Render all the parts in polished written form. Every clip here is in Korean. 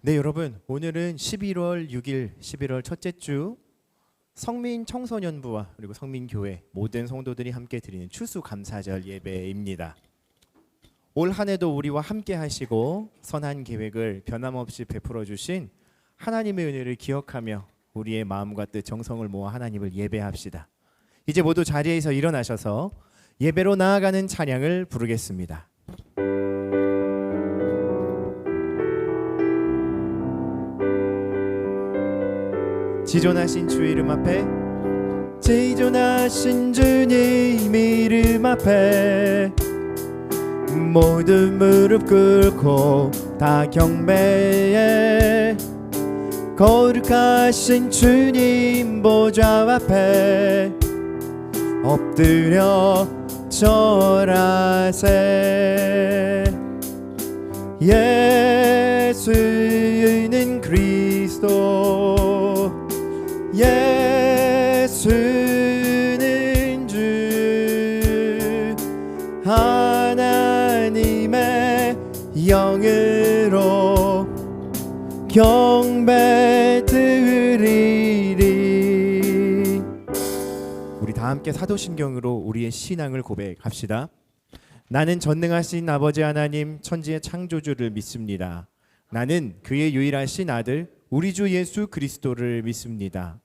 네, 여러분, 오늘은 11월 6일, 11월 첫째 주 성민 청소년부와 그리고 성민교회 모든 성도들이 함께 드리는 추수감사절 예배입니다. 올 한 해도 우리와 함께 하시고 선한 계획을 변함없이 베풀어 주신 하나님의 은혜를 기억하며 우리의 마음과 뜻, 정성을 모아 하나님을 예배합시다. 이제 모두 자리에서 일어나셔서 예배로 나아가는 찬양을 부르겠습니다. 지존하신 주 이름 앞에, 지존하신 주님 이름 앞에 모든 무릎 꿇고 다 경배해. 거룩하신 주님 보좌 앞에 엎드려 절하세. 예수는 그리스도, 예수는 주, 하나님의 영으로 경배 드리리. 우리 다 함께 사도신경으로 우리의 신앙을 고백합시다. 나는 전능하신 아버지 하나님 천지의 창조주를 믿습니다. 나는 그의 유일하신 아들 우리 주 예수 그리스도를 믿습니다.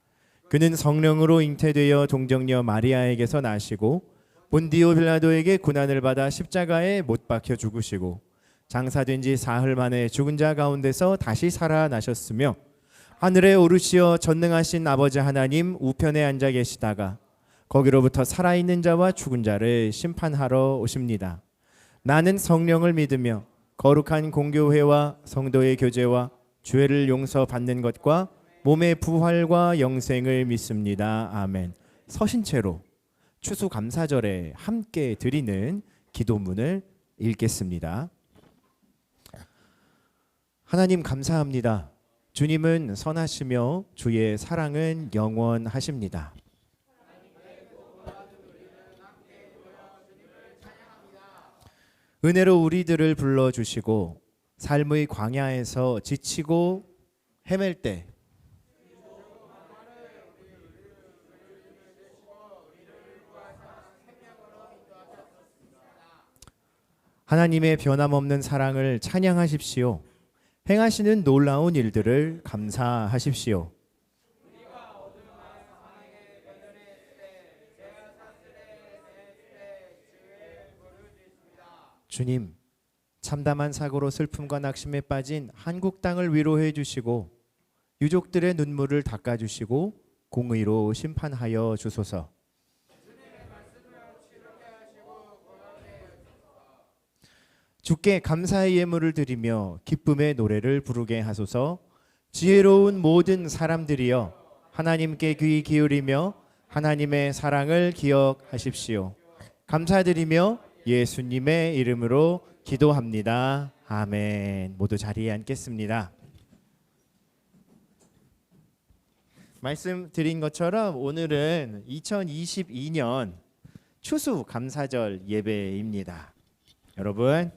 그는 성령으로 잉태되어 동정녀 마리아에게서 나시고 본디오 빌라도에게 고난을 받아 십자가에 못 박혀 죽으시고 장사된 지 사흘 만에 죽은 자 가운데서 다시 살아나셨으며 하늘에 오르시어 전능하신 아버지 하나님 우편에 앉아 계시다가 거기로부터 살아있는 자와 죽은 자를 심판하러 오십니다. 나는 성령을 믿으며 거룩한 공교회와 성도의 교제와 죄를 용서받는 것과 몸의 부활과 영생을 믿습니다. 아멘. 서신 채로 추수감사절에 함께 드리는 기도문을 읽겠습니다. 하나님 감사합니다. 주님은 선하시며 주의 사랑은 영원하십니다. 은혜로 우리들을 불러주시고 삶의 광야에서 지치고 헤맬 때 하나님의 변함없는 사랑을 찬양하십시오. 행하시는 놀라운 일들을 감사하십시오. 주님, 참담한 사고로 슬픔과 낙심에 빠진 한국 땅을 위로해 주시고 유족들의 눈물을 닦아주시고 공의로 심판하여 주소서. 주께 감사의 예물을 드리며 기쁨의 노래를 부르게 하소서. 지혜로운 모든 사람들이여 하나님께 귀 기울이며 하나님의 사랑을 기억하십시오. 감사드리며 예수님의 이름으로 기도합니다. 아멘. 모두 자리에 앉겠습니다. 말씀드린 것처럼 오늘은 2022년 추수감사절 예배입니다. 여러분,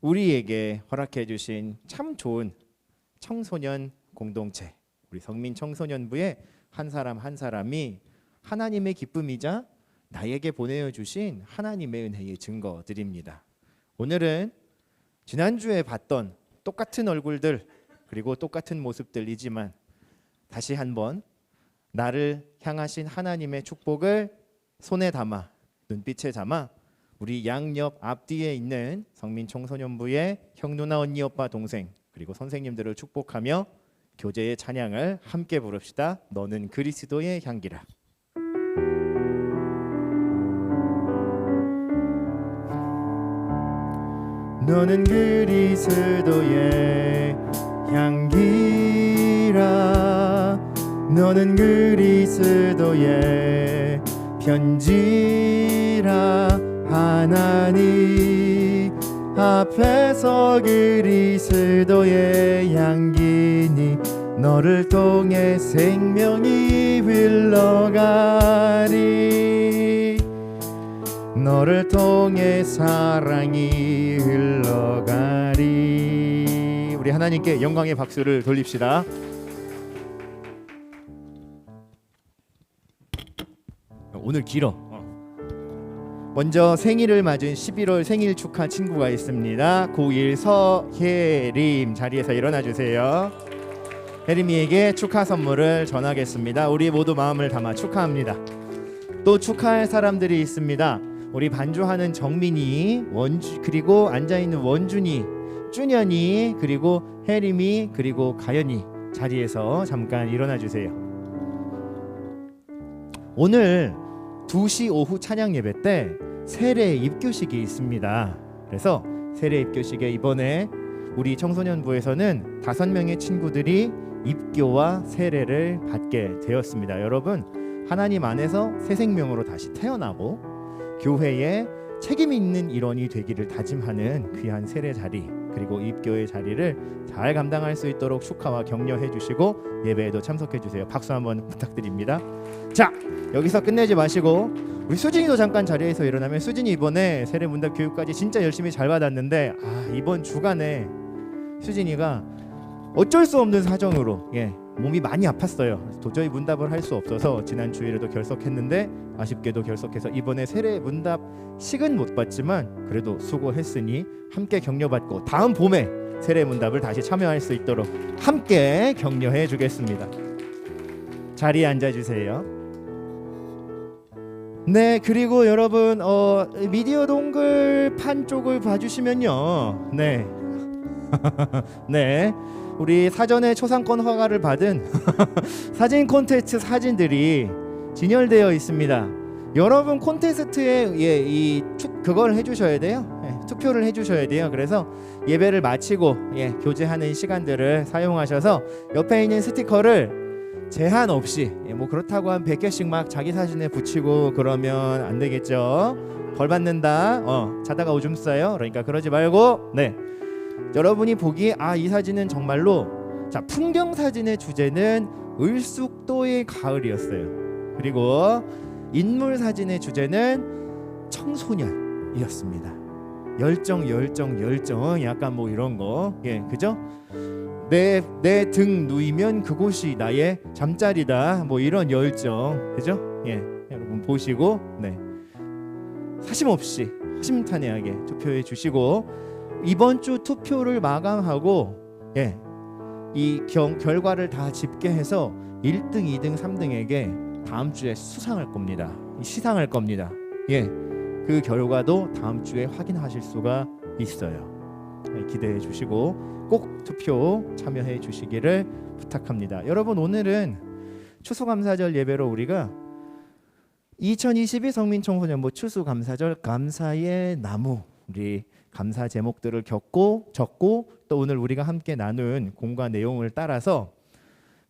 우리에게 허락해 주신 참 좋은 청소년 공동체, 우리 성민 청소년부의 한 사람 한 사람이 하나님의 기쁨이자 나에게 보내주신 하나님의 은혜의 증거들입니다. 오늘은 지난주에 봤던 똑같은 얼굴들 그리고 똑같은 모습들이지만 다시 한번 나를 향하신 하나님의 축복을 손에 담아 눈빛에 담아 우리 양옆 앞뒤에 있는 성민 청소년부의 형 누나 언니 오빠 동생 그리고 선생님들을 축복하며 교제의 찬양을 함께 부릅시다. 너는 그리스도의 향기라. 너는 그리스도의 향기라. 너는 그리스도의 편지라. 하나님 앞에서 그리스도의 향기니 너를 통해 생명이 흘러가리. 너를 통해 사랑이 흘러가리. 우리 우리 하나님께 영광의 박수를 돌립시다. 오늘 길어. 먼저 생일을 맞은 11월 생일 축하 친구가 있습니다. 고1 서혜림, 자리에서 일어나 주세요. 혜림이에게 축하 선물을 전하겠습니다. 우리 모두 마음을 담아 축하합니다. 또 축하할 사람들이 있습니다. 우리 반주하는 정민이, 원주, 그리고 앉아있는 원준이, 준현이, 그리고 혜림이, 그리고 가연이, 자리에서 잠깐 일어나 주세요. 오늘 2시 오후 찬양 예배 때 세례 입교식이 있습니다. 그래서 세례 입교식에 이번에 우리 청소년부에서는 5명의 친구들이 입교와 세례를 받게 되었습니다. 여러분, 하나님 안에서 새 생명으로 다시 태어나고 교회에 책임 있는 일원이 되기를 다짐하는 귀한 세례 자리, 그리고 입교의 자리를 잘 감당할 수 있도록 축하와 격려해 주시고 예배에도 참석해 주세요. 박수 한번 부탁드립니다. 자, 여기서 끝내지 마시고 우리 수진이도 잠깐 자리에서 일어나면, 수진이 이번에 세례 문답 교육까지 진짜 열심히 잘 받았는데 이번 주간에 수진이가 어쩔 수 없는 사정으로 몸이 많이 아팠어요. 도저히 문답을 할 수 없어서 지난 주일에도 결석했는데 아쉽게도 결석해서 이번에 세례 문답 식은 못 봤지만 그래도 수고했으니 함께 격려받고 다음 봄에 세례 문답을 다시 참여할 수 있도록 함께 격려해 주겠습니다. 자리에 앉아주세요. 네, 그리고 여러분 미디어 동글판 쪽을 봐주시면요, 네 네, 우리 사전에 초상권 허가를 받은 사진 콘테스트 사진들이 진열되어 있습니다. 여러분 콘테스트에 그걸 해주셔야 돼요. 투표를 해주셔야 돼요. 그래서 예배를 마치고 교제하는 시간들을 사용하셔서 옆에 있는 스티커를 제한 없이 뭐 그렇다고 한 100개씩 막 자기 사진에 붙이고 그러면 안 되겠죠. 벌 받는다. 자다가 오줌 싸요. 그러니까 그러지 말고 여러분이 보기에 이 사진은 정말로, 자, 풍경 사진의 주제는 을숙도의 가을이었어요. 그리고 인물 사진의 주제는 청소년이었습니다. 열정 약간 뭐 이런 거, 그죠? 내 등 누이면 그곳이 나의 잠자리다, 뭐 이런 열정, 그죠? 여러분 보시고 사심없이 허심탄회하게 투표해 주시고, 이번 주 투표를 마감하고 이 결과를 다 집계해서 1등, 2등, 3등에게 다음 주에 수상할 겁니다. 시상할 겁니다. 그 결과도 다음 주에 확인하실 수가 있어요. 기대해 주시고 꼭 투표 참여해 주시기를 부탁합니다. 여러분, 오늘은 추수감사절 예배로 우리가 2022 성민청소년부 추수감사절 감사의 나무, 우리 감사 제목들을 적고 또 오늘 우리가 함께 나눈 공과 내용을 따라서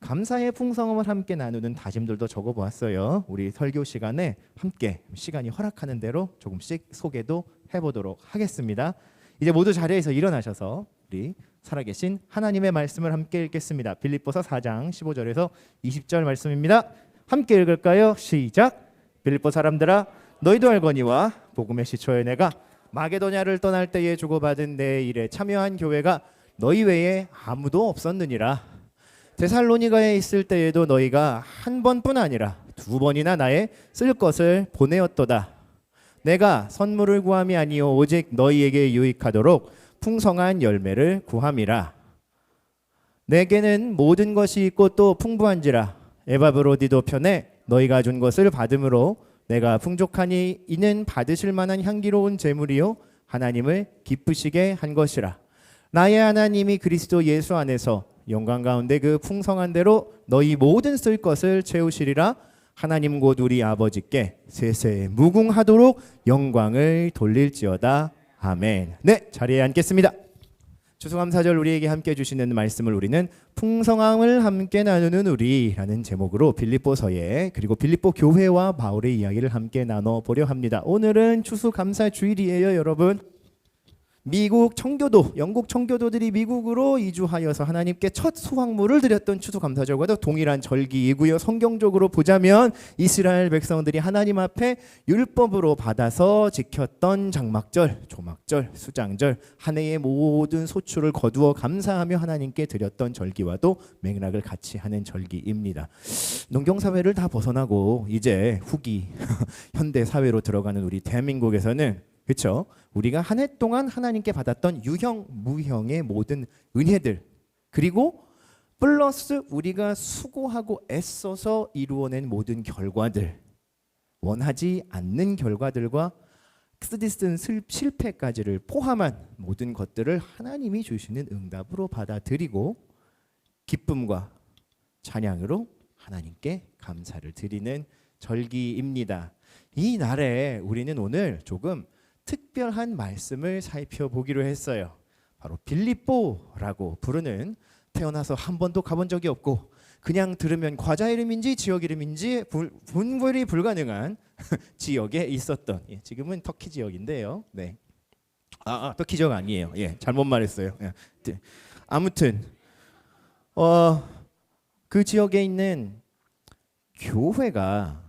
감사의 풍성함을 함께 나누는 다짐들도 적어보았어요. 우리 설교 시간에 함께 시간이 허락하는 대로 조금씩 소개도 해보도록 하겠습니다. 이제 모두 자리에서 일어나셔서 우리 살아계신 하나님의 말씀을 함께 읽겠습니다. 빌립보서 4장 15절에서 20절 말씀입니다. 함께 읽을까요? 시작. 빌립보 사람들아, 너희도 알거니와 복음의 시초에 내가 마게도냐를 떠날 때에 주고받은 내 일에 참여한 교회가 너희 외에 아무도 없었느니라. 데살로니가에 있을 때에도 너희가 한 번뿐 아니라 2번이나 나의 쓸 것을 보내었도다. 내가 선물을 구함이 아니요 오직 너희에게 유익하도록 풍성한 열매를 구함이라. 내게는 모든 것이 있고 또 풍부한지라. 에바브로디도 편에 너희가 준 것을 받음으로 내가 풍족하니 이는 받으실 만한 향기로운 제물이요 하나님을 기쁘시게 한 것이라. 나의 하나님이 그리스도 예수 안에서 영광 가운데 그 풍성한 대로 너희 모든 쓸 것을 채우시리라. 하나님 곧 우리 아버지께 세세 무궁하도록 영광을 돌릴지어다. 아멘. 네, 자리에 앉겠습니다. 추수감사절 우리에게 함께 주시는 말씀을 우리는 풍성함을 함께 나누는 우리라는 제목으로 빌립보서에, 그리고 빌립보 교회와 바울의 이야기를 함께 나눠보려 합니다. 오늘은 추수감사 주일이에요, 여러분. 미국 청교도, 영국 청교도들이 미국으로 이주하여서 하나님께 첫 수확물을 드렸던 추수감사절과도 동일한 절기이고요. 성경적으로 보자면 이스라엘 백성들이 하나님 앞에 율법으로 받아서 지켰던 장막절, 조막절, 수장절, 한 해의 모든 소출을 거두어 감사하며 하나님께 드렸던 절기와도 맥락을 같이 하는 절기입니다. 농경사회를 다 벗어나고 이제 후기 현대 사회로 들어가는 우리 대한민국에서는, 그렇죠? 우리가 한 해 동안 하나님께 받았던 유형, 무형의 모든 은혜들, 그리고 플러스 우리가 수고하고 애써서 이루어낸 모든 결과들, 원하지 않는 결과들과 쓰디쓴 실패까지를 포함한 모든 것들을 하나님이 주시는 응답으로 받아들이고 기쁨과 찬양으로 하나님께 감사를 드리는 절기입니다. 이 날에 우리는 오늘 조금 특별한 말씀을 살펴보기로 했어요. 바로 빌립보라고 부르는, 태어나서 한 번도 가본 적이 없고 그냥 들으면 과자 이름인지 지역 이름인지 분별이 불가능한 지역에 있었던, 지금은 터키 지역인데요. 네. 터키 지역 아니에요. 잘못 말했어요. 아무튼 그 지역에 있는 교회가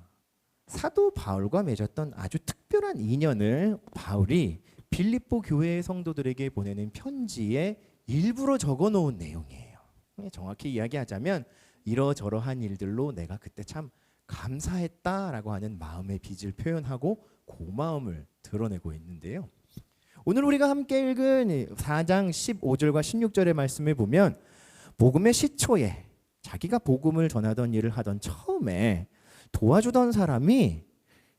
사도 바울과 맺었던 아주 특별한 인연을 바울이 빌립보 교회의 성도들에게 보내는 편지에 일부러 적어놓은 내용이에요. 정확히 이야기하자면 이러저러한 일들로 내가 그때 참 감사했다라고 하는 마음의 빚을 표현하고 고마움을 드러내고 있는데요. 오늘 우리가 함께 읽은 4장 15절과 16절의 말씀을 보면 복음의 시초에 자기가 복음을 전하던 일을 하던 처음에 도와주던 사람이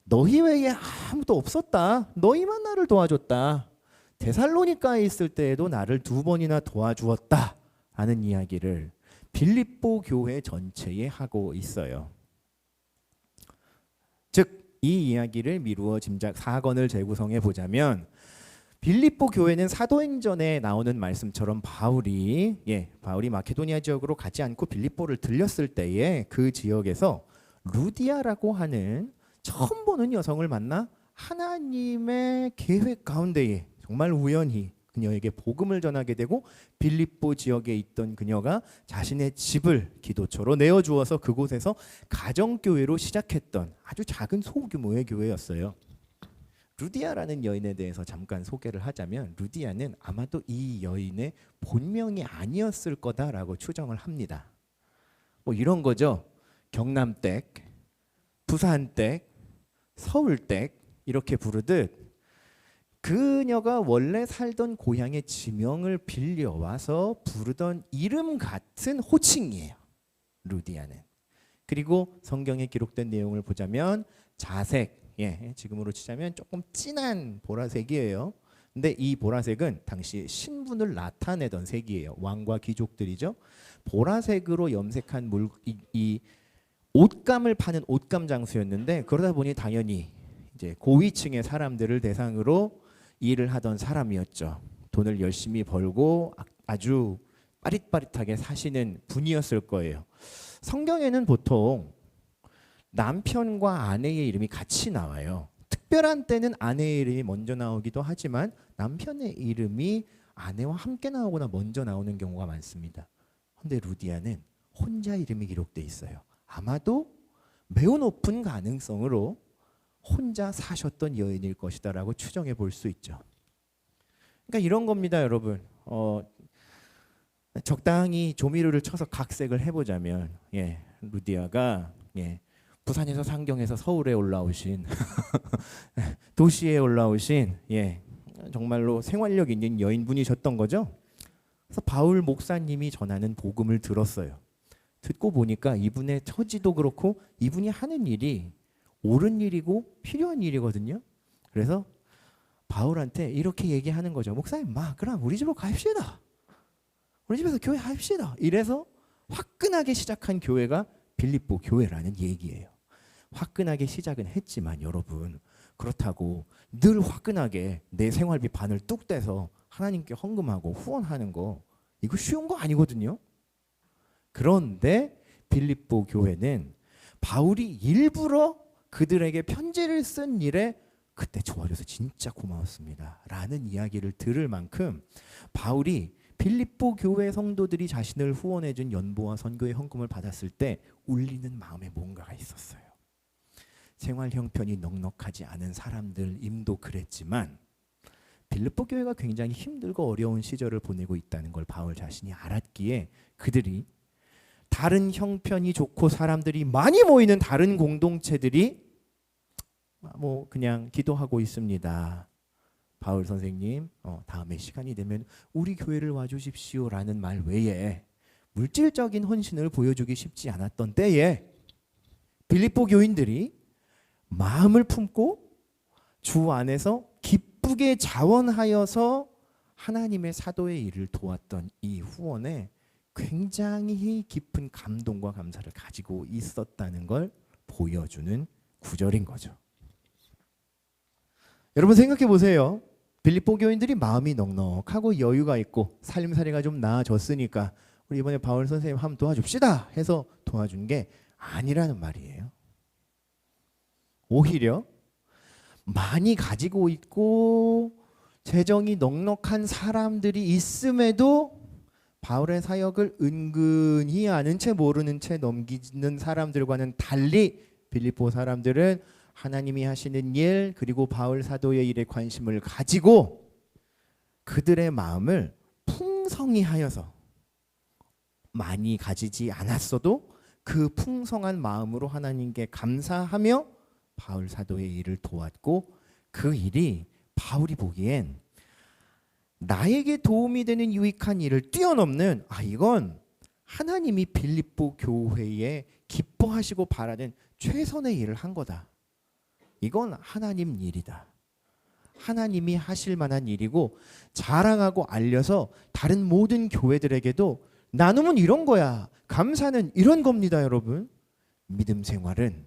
너희 외에 아무도 없었다. 너희만 나를 도와줬다. 데살로니가에 있을 때에도 나를 2번이나 도와주었다. 라는 이야기를 빌립보 교회 전체에 하고 있어요. 즉 이 이야기를 미루어 짐작 사건을 재구성해 보자면 빌립보 교회는 사도행전에 나오는 말씀처럼 바울이 마케도니아 지역으로 가지 않고 빌립보를 들렸을 때에 그 지역에서 루디아라고 하는 처음 보는 여성을 만나 하나님의 계획 가운데에 정말 우연히 그녀에게 복음을 전하게 되고 빌립보 지역에 있던 그녀가 자신의 집을 기도처로 내어주어서 그곳에서 가정교회로 시작했던 아주 작은 소규모의 교회였어요. 루디아라는 여인에 대해서 잠깐 소개를 하자면 루디아는 아마도 이 여인의 본명이 아니었을 거다라고 추정을 합니다. 뭐 이런 거죠. 경남댁, 부산댁, 서울댁 이렇게 부르듯 그녀가 원래 살던 고향의 지명을 빌려와서 부르던 이름 같은 호칭이에요. 루디아는. 그리고 성경에 기록된 내용을 보자면 자색, 지금으로 치자면 조금 진한 보라색이에요. 근데 이 보라색은 당시 신분을 나타내던 색이에요. 왕과 귀족들이죠. 보라색으로 염색한 이 옷감을 파는 옷감 장수였는데, 그러다 보니 당연히 이제 고위층의 사람들을 대상으로 일을 하던 사람이었죠. 돈을 열심히 벌고 아주 빠릿빠릿하게 사시는 분이었을 거예요. 성경에는 보통 남편과 아내의 이름이 같이 나와요. 특별한 때는 아내의 이름이 먼저 나오기도 하지만 남편의 이름이 아내와 함께 나오거나 먼저 나오는 경우가 많습니다. 그런데 루디아는 혼자 이름이 기록돼 있어요. 아마도 매우 높은 가능성으로 혼자 사셨던 여인일 것이다라고 추정해 볼 수 있죠. 그러니까 이런 겁니다, 여러분. 적당히 조미료를 쳐서 각색을 해보자면, 루디아가 부산에서 상경해서 서울에 올라오신 도시에 올라오신 정말로 생활력 있는 여인분이셨던 거죠. 그래서 바울 목사님이 전하는 복음을 들었어요. 듣고 보니까 이분의 처지도 그렇고 이분이 하는 일이 옳은 일이고 필요한 일이거든요. 그래서 바울한테 이렇게 얘기하는 거죠. 목사님, 그럼 우리 집으로 가입시다. 우리 집에서 교회 합시다. 이래서 화끈하게 시작한 교회가 빌립보 교회라는 얘기예요. 화끈하게 시작은 했지만 여러분, 그렇다고 늘 화끈하게 내 생활비 반을 뚝 떼서 하나님께 헌금하고 후원하는 거, 이거 쉬운 거 아니거든요. 그런데 빌립보 교회는 바울이 일부러 그들에게 편지를 쓴 일에 그때 도와줘서 진짜 고마웠습니다 라는 이야기를 들을 만큼 바울이 빌립보 교회 성도들이 자신을 후원해준 연보와 선교의 헌금을 받았을 때 울리는 마음에 뭔가가 있었어요. 생활 형편이 넉넉하지 않은 사람들임도 그랬지만 빌립보 교회가 굉장히 힘들고 어려운 시절을 보내고 있다는 걸 바울 자신이 알았기에 그들이 다른 형편이 좋고 사람들이 많이 모이는 다른 공동체들이 뭐 그냥 기도하고 있습니다. 바울 선생님, 다음에 시간이 되면 우리 교회를 와주십시오라는 말 외에 물질적인 헌신을 보여주기 쉽지 않았던 때에 빌립보 교인들이 마음을 품고 주 안에서 기쁘게 자원하여서 하나님의 사도의 일을 도왔던 이 후원에 굉장히 깊은 감동과 감사를 가지고 있었다는 걸 보여주는 구절인 거죠. 여러분 생각해 보세요. 빌립보 교인들이 마음이 넉넉하고 여유가 있고 살림살이가 좀 나아졌으니까 우리 이번에 바울 선생님 한번 도와줍시다 해서 도와준 게 아니라는 말이에요. 오히려 많이 가지고 있고 재정이 넉넉한 사람들이 있음에도 바울의 사역을 은근히 아는 채 모르는 채 넘기는 사람들과는 달리 빌립보 사람들은 하나님이 하시는 일 그리고 바울 사도의 일에 관심을 가지고 그들의 마음을 풍성히 하여서 많이 가지지 않았어도 그 풍성한 마음으로 하나님께 감사하며 바울 사도의 일을 도왔고 그 일이 바울이 보기엔 나에게 도움이 되는 유익한 일을 뛰어넘는 이건 하나님이 빌립보 교회에 기뻐하시고 바라는 최선의 일을 한 거다. 이건 하나님 일이다. 하나님이 하실 만한 일이고 자랑하고 알려서 다른 모든 교회들에게도 나눔은 이런 거야. 감사는 이런 겁니다, 여러분. 믿음 생활은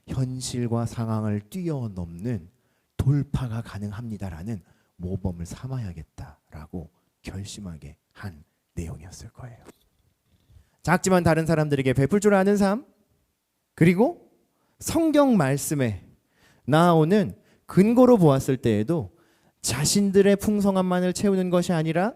현실과 상황을 뛰어넘는 돌파가 가능합니다라는 모범을 삼아야겠다라고 결심하게 한 내용이었을 거예요. 작지만 다른 사람들에게 베풀 줄 아는 삶, 그리고 성경 말씀에 나오는 근거로 보았을 때에도 자신들의 풍성함만을 채우는 것이 아니라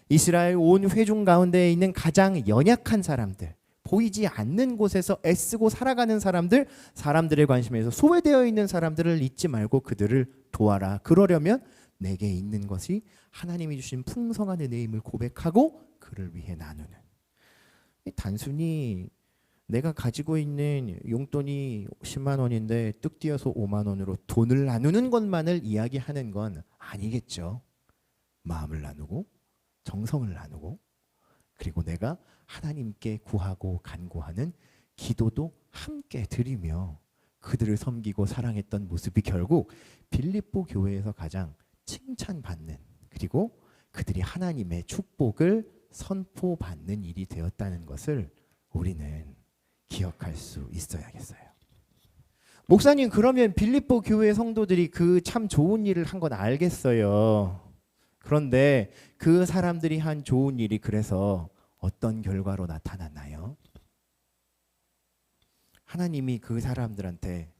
이스라엘 온 회중 가운데에 있는 가장 연약한 사람들, 보이지 않는 곳에서 애쓰고 살아가는 사람들, 사람들의 관심에서 소외되어 있는 사람들을 잊지 말고 그들을 도와라. 그러려면 내게 있는 것이 하나님이 주신 풍성한 은혜임을 고백하고 그를 위해 나누는, 단순히 내가 가지고 있는 용돈이 10만 원인데 뚝 띄어서 5만 원으로 돈을 나누는 것만을 이야기하는 건 아니겠죠. 마음을 나누고 정성을 나누고 그리고 내가 하나님께 구하고 간구하는 기도도 함께 드리며 그들을 섬기고 사랑했던 모습이 결국 빌립보 교회에서 가장 칭찬받는, 그리고 그들이 하나님의 축복을 선포받는 일이 되었다는 것을 우리는 기억할 수 있어야겠어요. 목사님, 그러면 빌립보 교회 성도들이 그 참 좋은 일을 한 건 알겠어요. 그런데 그 사람들이 한 좋은 일이 그래서 어떤 결과로 나타났나요? 하나님이 그 사람들한테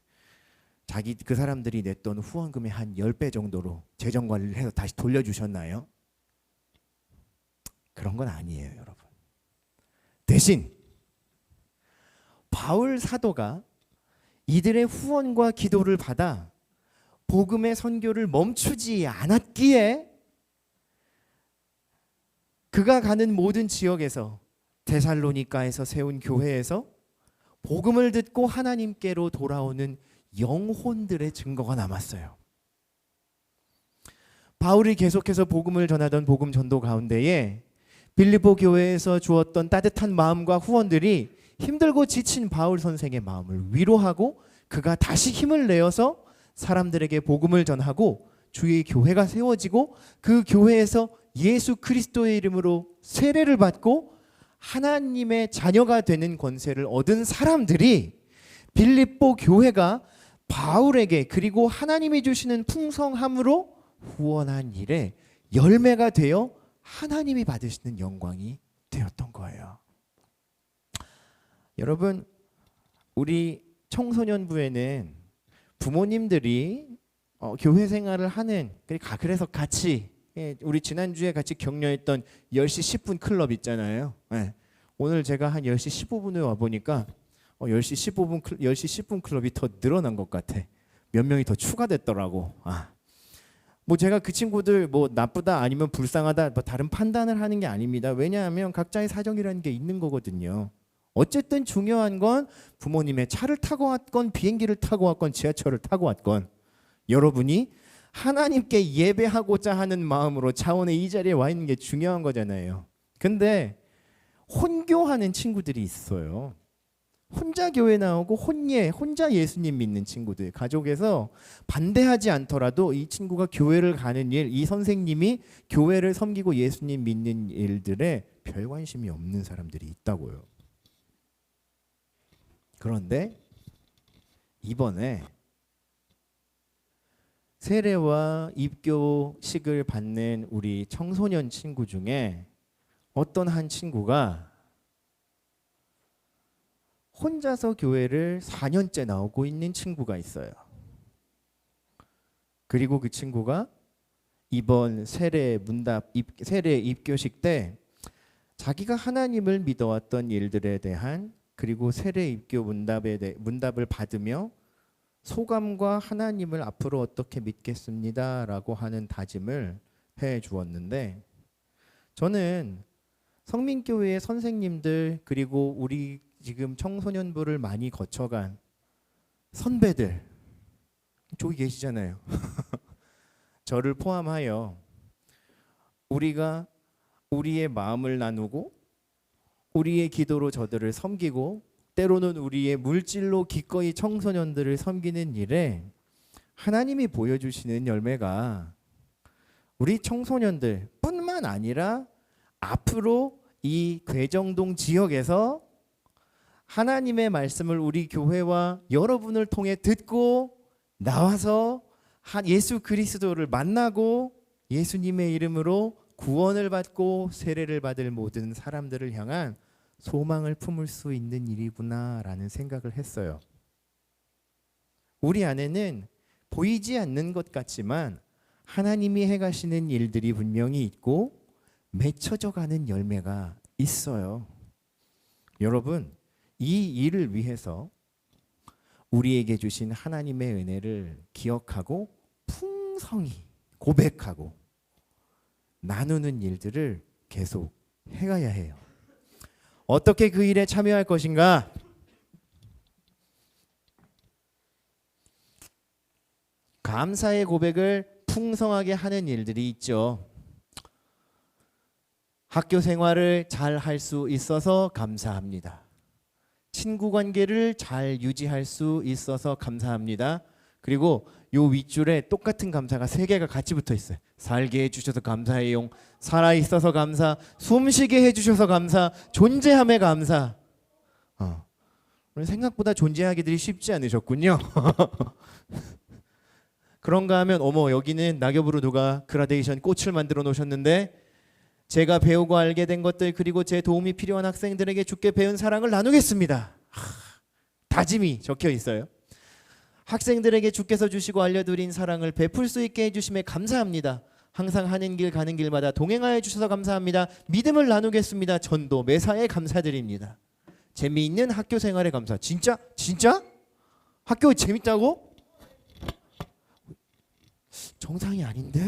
그 사람들이 냈던 후원금의 한 10배 정도로 재정 관리를 해서 다시 돌려주셨나요? 그런 건 아니에요, 여러분. 대신 바울 사도가 이들의 후원과 기도를 받아 복음의 선교를 멈추지 않았기에 그가 가는 모든 지역에서 데살로니가에서 세운 교회에서 복음을 듣고 하나님께로 돌아오는 영혼들의 증거가 남았어요. 바울이 계속해서 복음을 전하던 복음 전도 가운데에 빌립보 교회에서 주었던 따뜻한 마음과 후원들이 힘들고 지친 바울 선생의 마음을 위로하고 그가 다시 힘을 내어서 사람들에게 복음을 전하고 주의 교회가 세워지고 그 교회에서 예수 그리스도의 이름으로 세례를 받고 하나님의 자녀가 되는 권세를 얻은 사람들이 빌립보 교회가 바울에게 그리고 하나님이 주시는 풍성함으로 후원한 일에 열매가 되어 하나님이 받으시는 영광이 되었던 거예요. 여러분, 우리 청소년부에는 부모님들이 교회 생활을 하는 그래서 같이 우리 지난주에 같이 격려했던 10시 10분 클럽 있잖아요. 예. 오늘 제가 한 10시 15분에 와 보니까 10시 15분 10시 10분 클럽이 더 늘어난 것 같아. 몇 명이 더 추가됐더라고. 뭐 제가 그 친구들 뭐 나쁘다 아니면 불쌍하다 뭐 다른 판단을 하는 게 아닙니다. 왜냐하면 각자의 사정이라는 게 있는 거거든요. 어쨌든 중요한 건 부모님의 차를 타고 왔건 비행기를 타고 왔건 지하철을 타고 왔건 여러분이 하나님께 예배하고자 하는 마음으로 차원의 이 자리에 와 있는 게 중요한 거잖아요. 근데 혼교하는 친구들이 있어요. 혼자 교회 나오고 혼자 예수님 믿는 친구들, 가족에서 반대하지 않더라도 이 친구가 교회를 가는 일, 이 선생님이 교회를 섬기고 예수님 믿는 일들에 별 관심이 없는 사람들이 있다고요. 그런데 이번에 세례와 입교식을 받는 우리 청소년 친구 중에 어떤 한 친구가 혼자서 교회를 4년째 나오고 있는 친구가 있어요. 그리고 그 친구가 이번 세례 입교식 때 자기가 하나님을 믿어왔던 일들에 대한 그리고 세례 입교 문답을 받으며 소감과 하나님을 앞으로 어떻게 믿겠습니다라고 하는 다짐을 해 주었는데, 저는 성민교회의 선생님들 그리고 우리 지금 청소년부를 많이 거쳐간 선배들 저기 계시잖아요. 저를 포함하여 우리가 우리의 마음을 나누고 우리의 기도로 저들을 섬기고 때로는 우리의 물질로 기꺼이 청소년들을 섬기는 일에 하나님이 보여주시는 열매가 우리 청소년들 뿐만 아니라 앞으로 이 괴정동 지역에서 하나님의 말씀을 우리 교회와 여러분을 통해 듣고 나와서 예수 그리스도를 만나고 예수님의 이름으로 구원을 받고 세례를 받을 모든 사람들을 향한 소망을 품을 수 있는 일이구나라는 생각을 했어요. 우리 안에는 보이지 않는 것 같지만 하나님이 해가시는 일들이 분명히 있고 맺혀져 가는 열매가 있어요. 여러분, 이 일을 위해서 우리에게 주신 하나님의 은혜를 기억하고 풍성히 고백하고 나누는 일들을 계속 해가야 해요. 어떻게 그 일에 참여할 것인가? 감사의 고백을 풍성하게 하는 일들이 있죠. 학교 생활을 잘 할 수 있어서 감사합니다. 친구 관계를 잘 유지할 수 있어서 감사합니다. 그리고 요 윗줄에 똑같은 감사가 3개가 같이 붙어 있어요. 살게 해주셔서 감사해요. 살아있어서 감사. 숨쉬게 해주셔서 감사. 존재함에 감사. 생각보다 존재하기들이 쉽지 않으셨군요. 그런가 하면 어머, 여기는 낙엽으로 누가 그라데이션 꽃을 만들어 놓으셨는데 제가 배우고 알게 된 것들 그리고 제 도움이 필요한 학생들에게 주께 배운 사랑을 나누겠습니다. 다짐이 적혀 있어요. 학생들에게 주께서 주시고 알려드린 사랑을 베풀 수 있게 해주심에 감사합니다. 항상 하는 길 가는 길마다 동행하여 주셔서 감사합니다. 믿음을 나누겠습니다. 전도 매사에 감사드립니다. 재미있는 학교 생활에 감사. 진짜? 학교 재밌다고? 정상이 아닌데?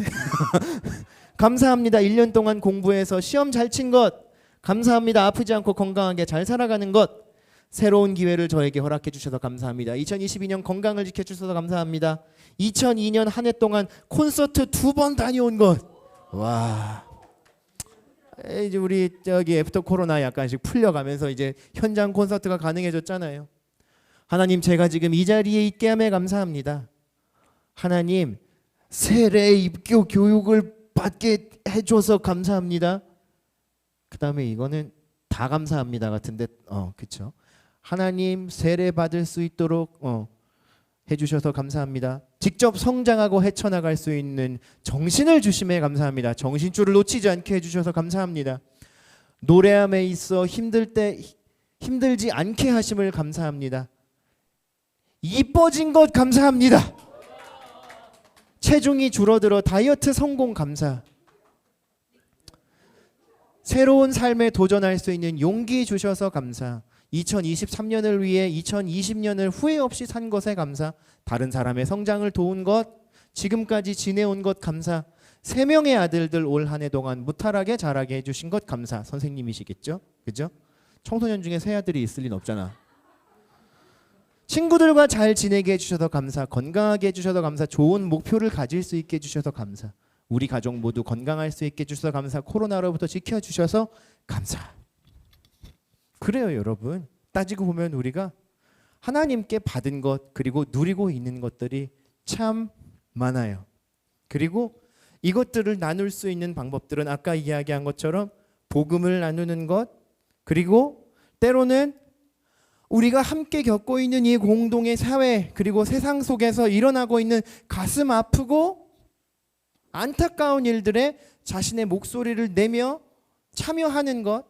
감사합니다. 1년 동안 공부해서 시험 잘 친 것 감사합니다. 아프지 않고 건강하게 잘 살아가는 것 새로운 기회를 저에게 허락해 주셔서 감사합니다. 2022년 건강을 지켜주셔서 감사합니다. 2002년 한 해 동안 콘서트 2번 다녀온 것. 와, 이제 우리 저기 애프터 코로나 약간씩 풀려가면서 이제 현장 콘서트가 가능해졌잖아요. 하나님, 제가 지금 이 자리에 있게 함에 감사합니다. 하나님, 세례 입교 교육을 받게 해줘서 감사합니다. 그 다음에 이거는 다 감사합니다 같은데 그쵸? 하나님, 세례 받을 수 있도록 해주셔서 감사합니다. 직접 성장하고 헤쳐나갈 수 있는 정신을 주심에 감사합니다. 정신줄을 놓치지 않게 해주셔서 감사합니다. 노래함에 있어 힘들 때 힘들지 않게 하심을 감사합니다. 이뻐진 것 감사합니다. 체중이 줄어들어 다이어트 성공 감사. 새로운 삶에 도전할 수 있는 용기 주셔서 감사. 2023년을 위해 2020년을 후회 없이 산 것에 감사. 다른 사람의 성장을 도운 것, 지금까지 지내온 것 감사. 3명의 아들들 올 한 해 동안 무탈하게 자라게 해주신 것 감사. 선생님이시겠죠? 그죠? 청소년 중에 새 아들이 있을 리는 없잖아. 친구들과 잘 지내게 해주셔서 감사. 건강하게 해주셔서 감사. 좋은 목표를 가질 수 있게 해주셔서 감사. 우리 가족 모두 건강할 수 있게 해주셔서 감사. 코로나로부터 지켜주셔서 감사. 그래요 여러분. 따지고 보면 우리가 하나님께 받은 것 그리고 누리고 있는 것들이 참 많아요. 그리고 이것들을 나눌 수 있는 방법들은 아까 이야기한 것처럼 복음을 나누는 것, 그리고 때로는 우리가 함께 겪고 있는 이 공동의 사회 그리고 세상 속에서 일어나고 있는 가슴 아프고 안타까운 일들에 자신의 목소리를 내며 참여하는 것,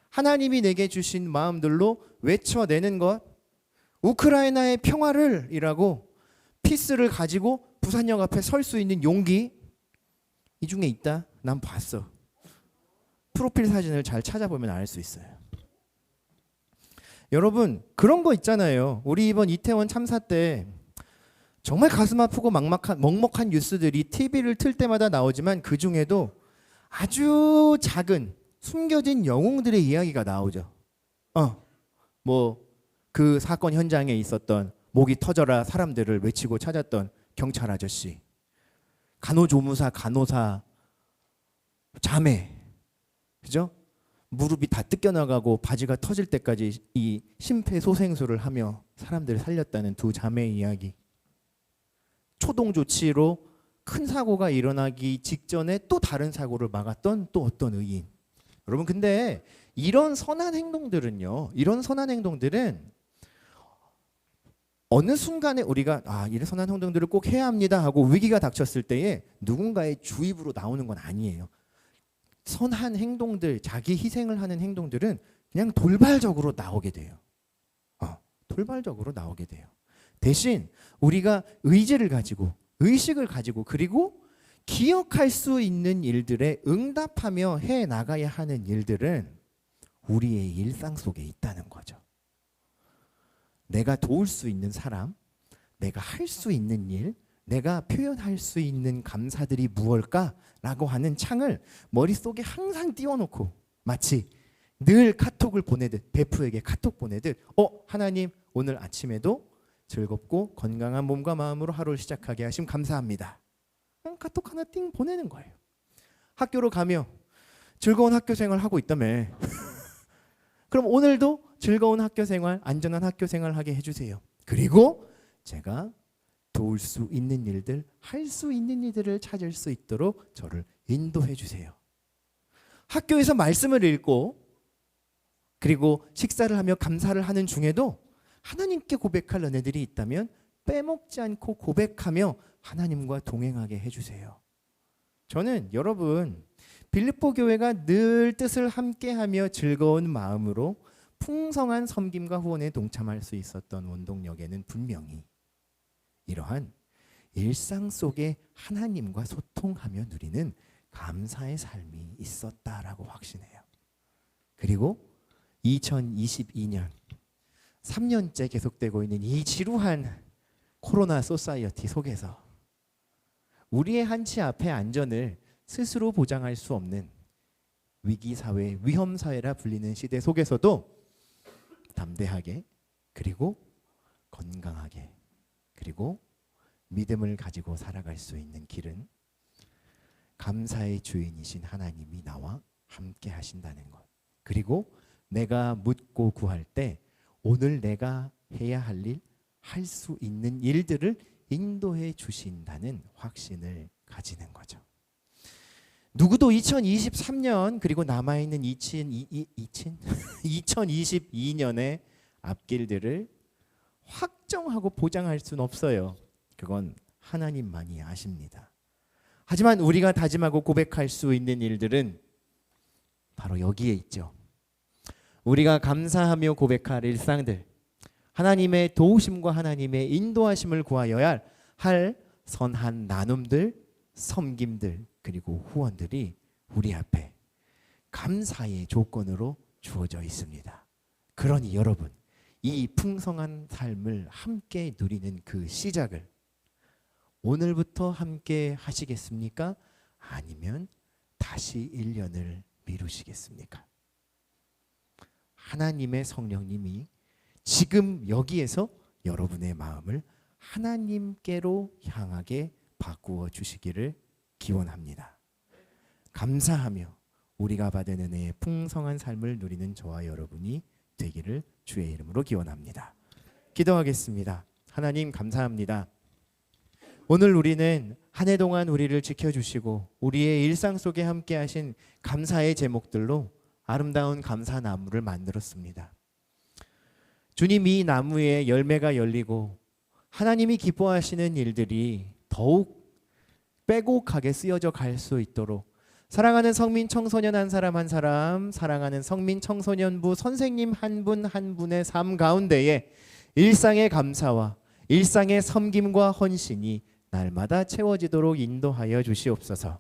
하나님이 내게 주신 마음들로 외쳐내는 것, 우크라이나의 평화를 이라고 피스를 가지고 부산역 앞에 설 수 있는 용기, 이 중에 있다? 난 봤어. 프로필 사진을 잘 찾아보면 알 수 있어요. 여러분 그런 거 있잖아요. 우리 이번 이태원 참사 때 정말 가슴 아프고 먹먹한 뉴스들이 TV를 틀 때마다 나오지만 그 중에도 아주 작은 숨겨진 영웅들의 이야기가 나오죠. 뭐 그 사건 현장에 있었던 목이 터져라 사람들을 외치고 찾았던 경찰 아저씨, 간호조무사, 간호사, 자매, 그죠? 무릎이 다 뜯겨나가고 바지가 터질 때까지 이 심폐소생술을 하며 사람들을 살렸다는 두 자매의 이야기. 초동 조치로 큰 사고가 일어나기 직전에 또 다른 사고를 막았던 또 어떤 의인. 여러분 근데 이런 선한 행동들은요, 이런 선한 행동들은 어느 순간에 우리가 이런 선한 행동들을 꼭 해야 합니다 하고 위기가 닥쳤을 때에 누군가의 주입으로 나오는 건 아니에요. 선한 행동들, 자기 희생을 하는 행동들은 그냥 돌발적으로 나오게 돼요. 돌발적으로 나오게 돼요. 대신 우리가 의지를 가지고 의식을 가지고 그리고 기억할 수 있는 일들에 응답하며 해 나가야 하는 일들은 우리의 일상 속에 있다는 거죠. 내가 도울 수 있는 사람, 내가 할 수 있는 일, 내가 표현할 수 있는 감사들이 무엇일까라고 하는 창을 머릿속에 항상 띄워놓고 마치 늘 카톡을 보내듯 베프에게 카톡 보내듯 하나님 오늘 아침에도 즐겁고 건강한 몸과 마음으로 하루를 시작하게 하심 감사합니다. 카톡 하나 띵 보내는 거예요. 학교로 가며 즐거운 학교 생활 하고 있다며 그럼 오늘도 즐거운 학교 생활, 안전한 학교 생활 하게 해주세요. 그리고 제가 도울 수 있는 일들, 할 수 있는 일들을 찾을 수 있도록 저를 인도해 주세요. 학교에서 말씀을 읽고 그리고 식사를 하며 감사를 하는 중에도 하나님께 고백할 은혜들이 있다면 빼먹지 않고 고백하며 하나님과 동행하게 해주세요. 저는 여러분 빌립보 교회가 늘 뜻을 함께하며 즐거운 마음으로 풍성한 섬김과 후원에 동참할 수 있었던 원동력에는 분명히 이러한 일상 속에 하나님과 소통하며 누리는 감사의 삶이 있었다라고 확신해요. 그리고 2022년 3년째 계속되고 있는 이 지루한 코로나 소사이어티 속에서 우리의 한치 앞의 안전을 스스로 보장할 수 없는 위기사회, 위험사회라 불리는 시대 속에서도 담대하게 그리고 건강하게 그리고 믿음을 가지고 살아갈 수 있는 길은 감사의 주인이신 하나님이 나와 함께 하신다는 것. 그리고 내가 묻고 구할 때 오늘 내가 해야 할 일, 할 수 있는 일들을 인도해 주신다는 확신을 가지는 거죠. 누구도 2023년 그리고 남아있는 2022년의 앞길들을 확정하고 보장할 수는 없어요. 그건 하나님만이 아십니다. 하지만 우리가 다짐하고 고백할 수 있는 일들은 바로 여기에 있죠. 우리가 감사하며 고백할 일상들, 하나님의 도우심과 하나님의 인도하심을 구하여야 할 선한 나눔들, 섬김들, 그리고 후원들이 우리 앞에 감사의 조건으로 주어져 있습니다. 그러니 여러분, 이 풍성한 삶을 함께 누리는 그 시작을 오늘부터 함께 하시겠습니까? 아니면 다시 1년을 미루시겠습니까? 하나님의 성령님이 지금 여기에서 여러분의 마음을 하나님께로 향하게 바꾸어 주시기를 기원합니다. 감사하며 우리가 받은 은혜의 풍성한 삶을 누리는 저와 여러분이 되기를 주의 이름으로 기원합니다. 기도하겠습니다. 하나님 감사합니다. 오늘 우리는 한 해 동안 우리를 지켜주시고 우리의 일상 속에 함께 하신 감사의 제목들로 아름다운 감사나무를 만들었습니다. 주님, 이 나무에 열매가 열리고 하나님이 기뻐하시는 일들이 더욱 빼곡하게 쓰여져 갈 수 있도록 사랑하는 성민 청소년 한 사람 한 사람, 사랑하는 성민 청소년부 선생님 한 분 한 분의 삶 가운데에 일상의 감사와 일상의 섬김과 헌신이 날마다 채워지도록 인도하여 주시옵소서.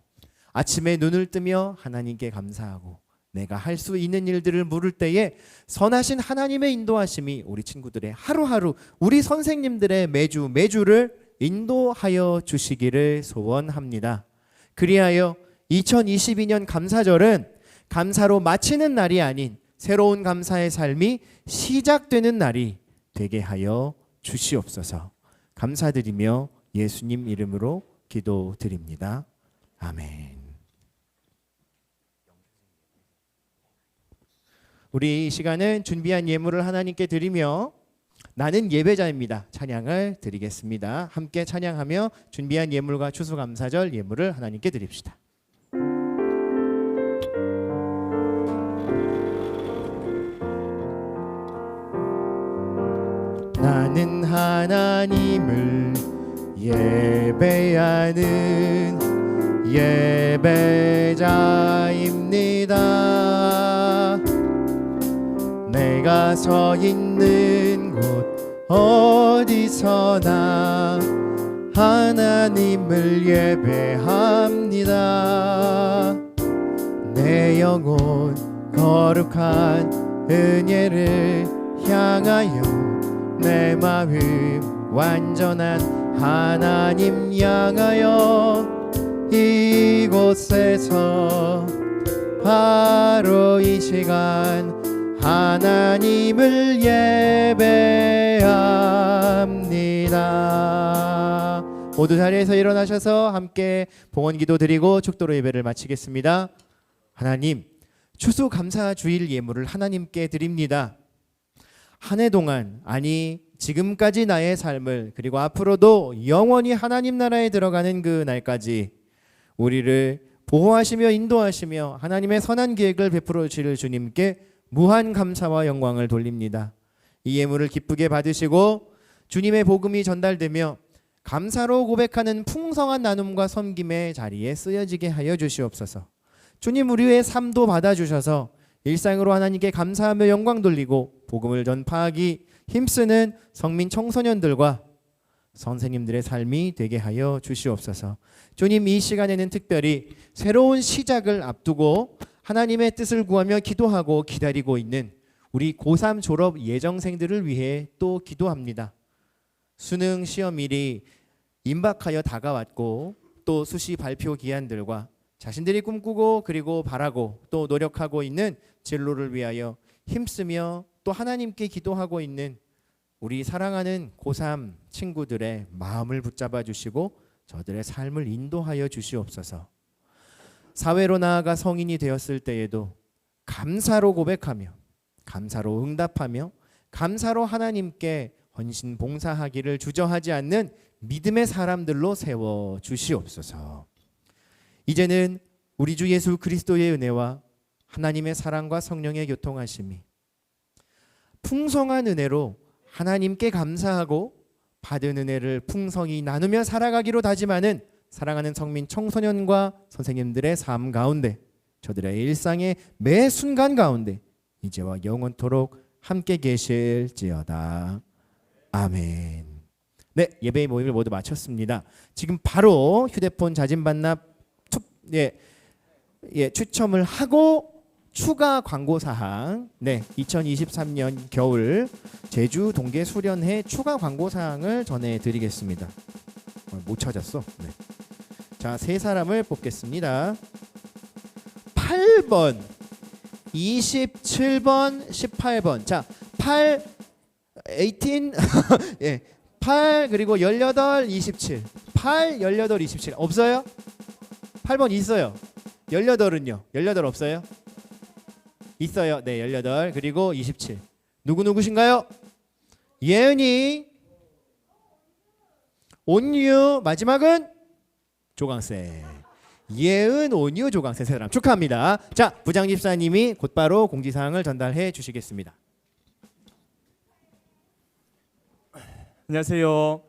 아침에 눈을 뜨며 하나님께 감사하고 내가 할 수 있는 일들을 물을 때에 선하신 하나님의 인도하심이 우리 친구들의 하루하루, 우리 선생님들의 매주를 인도하여 주시기를 소원합니다. 그리하여 2022년 감사절은 감사로 마치는 날이 아닌 새로운 감사의 삶이 시작되는 날이 되게 하여 주시옵소서. 감사드리며 예수님 이름으로 기도드립니다. 아멘. 우리 이 시간은 준비한 예물을 하나님께 드리며 나는 예배자입니다. 찬양을 드리겠습니다. 함께 찬양하며 준비한 예물과 추수감사절 예물을 하나님께 드립시다. 나는 하나님을 예배하는 예배자입니다. 내가 서 있는 곳 어디서나 하나님을 예배합니다. 내 영혼 거룩한 은혜를 향하여 내 마음 완전한 하나님 향하여 이곳에서 바로 이 시간 하나님을 예배합니다. 모두 자리에서 일어나셔서 함께 봉헌기도 드리고 축도로 예배를 마치겠습니다. 하나님, 추수감사 주일 예물을 하나님께 드립니다. 한 해 동안, 아니 지금까지 나의 삶을, 그리고 앞으로도 영원히 하나님 나라에 들어가는 그 날까지 우리를 보호하시며 인도하시며 하나님의 선한 계획을 베풀어 주실 주님께 무한 감사와 영광을 돌립니다. 이 예물을 기쁘게 받으시고 주님의 복음이 전달되며 감사로 고백하는 풍성한 나눔과 섬김의 자리에 쓰여지게 하여 주시옵소서. 주님, 우리의 삶도 받아주셔서 일상으로 하나님께 감사하며 영광 돌리고 복음을 전파하기 힘쓰는 성민 청소년들과 선생님들의 삶이 되게 하여 주시옵소서. 주님, 이 시간에는 특별히 새로운 시작을 앞두고 하나님의 뜻을 구하며 기도하고 기다리고 있는 우리 고3 졸업 예정생들을 위해 또 기도합니다. 수능 시험일이 임박하여 다가왔고 또 수시 발표 기한들과 자신들이 꿈꾸고 그리고 바라고 또 노력하고 있는 진로를 위하여 힘쓰며 또 하나님께 기도하고 있는 우리 사랑하는 고3 친구들의 마음을 붙잡아 주시고 저들의 삶을 인도하여 주시옵소서. 사회로 나아가 성인이 되었을 때에도 감사로 고백하며 감사로 응답하며 감사로 하나님께 헌신 봉사하기를 주저하지 않는 믿음의 사람들로 세워 주시옵소서. 이제는 우리 주 예수 그리스도의 은혜와 하나님의 사랑과 성령의 교통하심이 풍성한 은혜로 하나님께 감사하고 받은 은혜를 풍성히 나누며 살아가기로 다짐하는 사랑하는 성민 청소년과 선생님들의 삶 가운데, 저들의 일상의 매 순간 가운데 이제와 영원토록 함께 계실지어다. 아멘. 네, 예배 모임을 모두 마쳤습니다. 지금 바로 휴대폰 자진 반납 추첨을 하고 추가 광고 사항, 2023년 겨울 제주 동계 수련회 추가 광고 사항을 전해드리겠습니다. 못 찾았어. 네. 자, 세 사람을 뽑겠습니다. 8번, 27번, 18번. 자, 8, 18, 8 그리고 18, 27. 8, 18, 27 없어요? 8번 있어요. 18은요? 18 없어요? 있어요. 네, 18 그리고 27. 누구신가요? 예은이, 온유, 마지막은 조강세. 예은, 온유, 조강세 세 사람 축하합니다. 자, 부장 집사님이 곧바로 공지사항을 전달해 주시겠습니다. 안녕하세요.